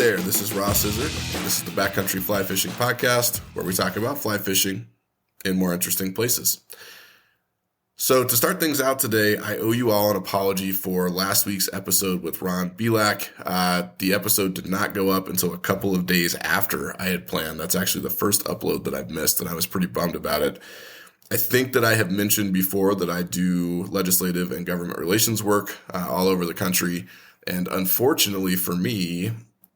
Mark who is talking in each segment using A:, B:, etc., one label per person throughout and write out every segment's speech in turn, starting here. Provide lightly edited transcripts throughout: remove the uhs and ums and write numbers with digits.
A: there, this is Ross Izzard, and this is the Backcountry Fly Fishing Podcast, where we talk about fly fishing in more interesting places. So to start things out today, I owe you all an apology for last week's episode with Ron Belak. The episode did not go up until a couple of days after I had planned. That's actually the first upload that I've missed, and I was pretty bummed about it. I think that I have mentioned before that I do legislative and government relations work all over the country. And unfortunately for me,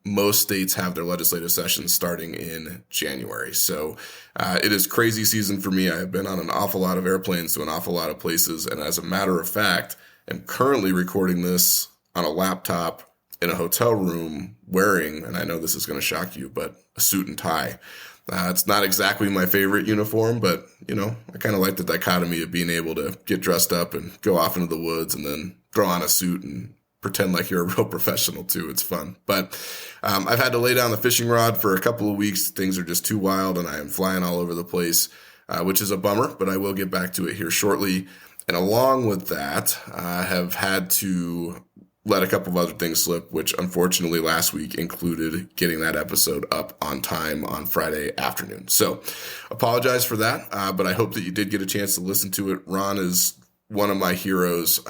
A: most states have their legislative sessions starting in January. So it is crazy season for me. I have been on an awful lot of airplanes to an awful lot of places. And as a matter of fact, I'm currently recording this on a laptop in a hotel room wearing, and I know this is going to shock you, but a suit and tie. It's not exactly my favorite uniform, but, I kind of like the dichotomy of being able to get dressed up and go off into the woods and then throw on a suit and pretend like you're a real professional too. It's fun. But I've had to lay down the fishing rod for a couple of weeks. Things are just too wild and I am flying all over the place, which is a bummer, but I will get back to it here shortly. And along with that, I have had to let a couple of other things slip, which unfortunately last week included getting that episode up on time on Friday afternoon. So apologize for that, but I hope that you did get a chance to listen to it. Ron is one of my heroes.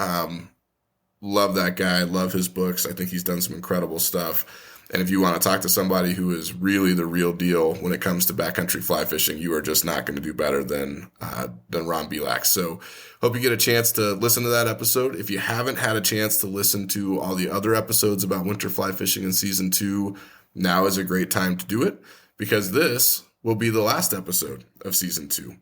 A: Love that guy. Love his books. I think he's done some incredible stuff. And if you want to talk to somebody who is really the real deal when it comes to backcountry fly fishing, you are just not going to do better than Ron Belak. So hope you get a chance to listen to that episode. If you haven't had a chance to listen to all the other episodes about winter fly fishing in season 2, now is a great time to do it because this will be the last episode of season 2.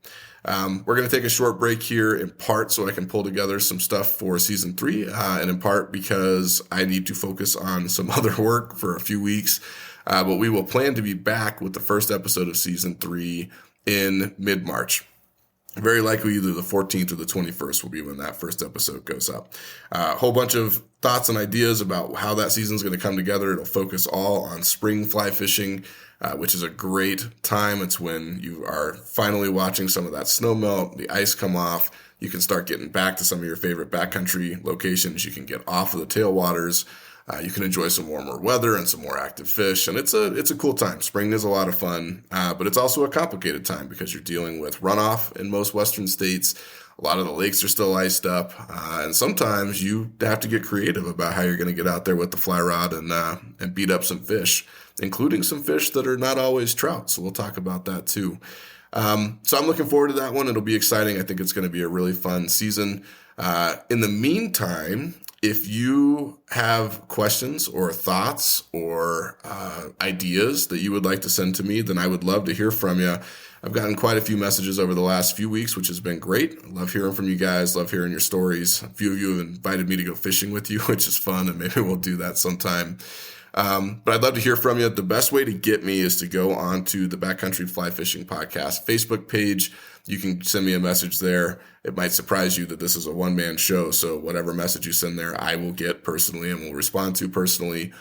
A: We're going to take a short break here in part so I can pull together some stuff for season 3, and in part because I need to focus on some other work for a few weeks. But we will plan to be back with the first episode of season 3 in mid-March. Very likely either the 14th or the 21st will be when that first episode goes up. A whole bunch of thoughts and ideas about how that season is going to come together. It'll focus all on spring fly fishing, which is a great time. It's when you are finally watching some of that snow melt, the ice come off. You can start getting back to some of your favorite backcountry locations. You can get off of the tailwaters. You can enjoy some warmer weather and some more active fish. And it's a cool time. Spring is a lot of fun, but it's also a complicated time because you're dealing with runoff in most western states. A lot of the lakes are still iced up. And sometimes you have to get creative about how you're going to get out there with the fly rod and beat up some fish, including some fish that are not always trout. So we'll talk about that too. So I'm looking forward to that one. It'll be exciting. I think it's going to be a really fun season. In the meantime, if you have questions or thoughts or ideas that you would like to send to me, then I would love to hear from you. I've gotten quite a few messages over the last few weeks, which has been great. I love hearing from you guys. Love hearing your stories. A few of you have invited me to go fishing with you, which is fun, and maybe we'll do that sometime. But I'd love to hear from you. The best way to get me is to go onto the Backcountry Fly Fishing Podcast Facebook page. You can send me a message there. It might surprise you that this is a one-man show, so whatever message you send there, I will get personally and will respond to personally.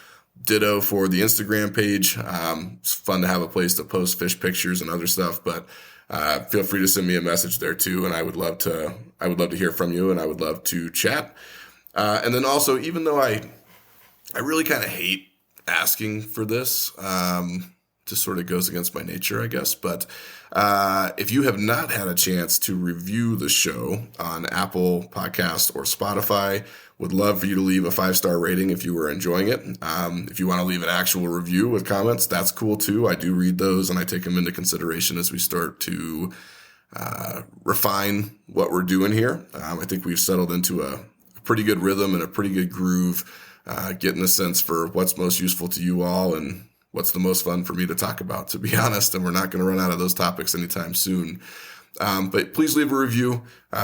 A: Ditto for the Instagram page. It's fun to have a place to post fish pictures and other stuff, but feel free to send me a message there too, and I would love to hear from you, and I would love to chat. And then also, even though I really kind of hate asking for this, just sort of goes against my nature, I guess. But if you have not had a chance to review the show on Apple Podcasts or Spotify, would love for you to leave a 5-star rating if you were enjoying it. If you want to leave an actual review with comments, that's cool too. I do read those and I take them into consideration as we start to refine what we're doing here. I think we've settled into a pretty good rhythm and a pretty good groove, getting a sense for what's most useful to you all and what's the most fun for me to talk about, to be honest, and we're not going to run out of those topics anytime soon. But please leave a review,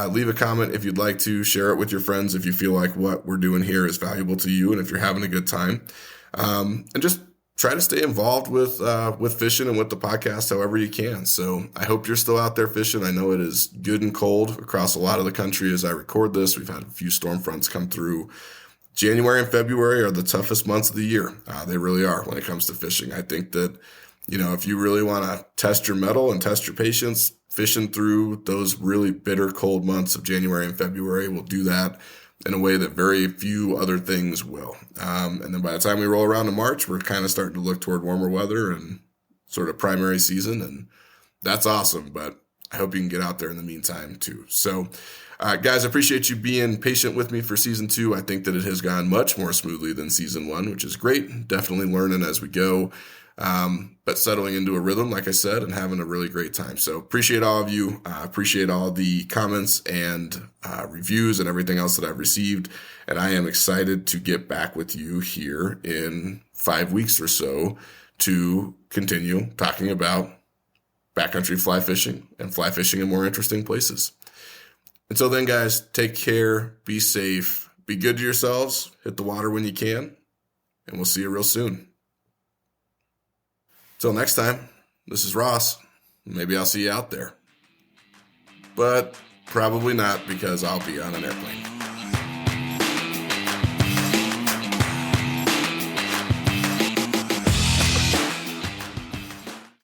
A: leave a comment if you'd like to, share it with your friends if you feel like what we're doing here is valuable to you and if you're having a good time. And just try to stay involved with fishing and with the podcast however you can. So I hope you're still out there fishing. I know it is good and cold across a lot of the country as I record this. We've had a few storm fronts come through. January and February are the toughest months of the year. They really are when it comes to fishing. I think that, if you really want to test your mettle and test your patience, fishing through those really bitter cold months of January and February will do that. in a way that very few other things will. And then by the time we roll around to March, we're kind of starting to look toward warmer weather and sort of primary season, and that's awesome. But I hope you can get out there in the meantime too. So, guys, I appreciate you being patient with me for season 2. I think that it has gone much more smoothly than season 1, which is great. Definitely learning as we go, but settling into a rhythm, like I said, and having a really great time. So appreciate all of you. Appreciate all the comments and reviews and everything else that I've received. And I am excited to get back with you here in 5 weeks or so to continue talking about backcountry fly fishing and fly fishing in more interesting places. Until then, guys, take care, be safe, be good to yourselves, hit the water when you can, and we'll see you real soon. Till next time, this is Ross. Maybe I'll see you out there. But probably not, because I'll be on an airplane.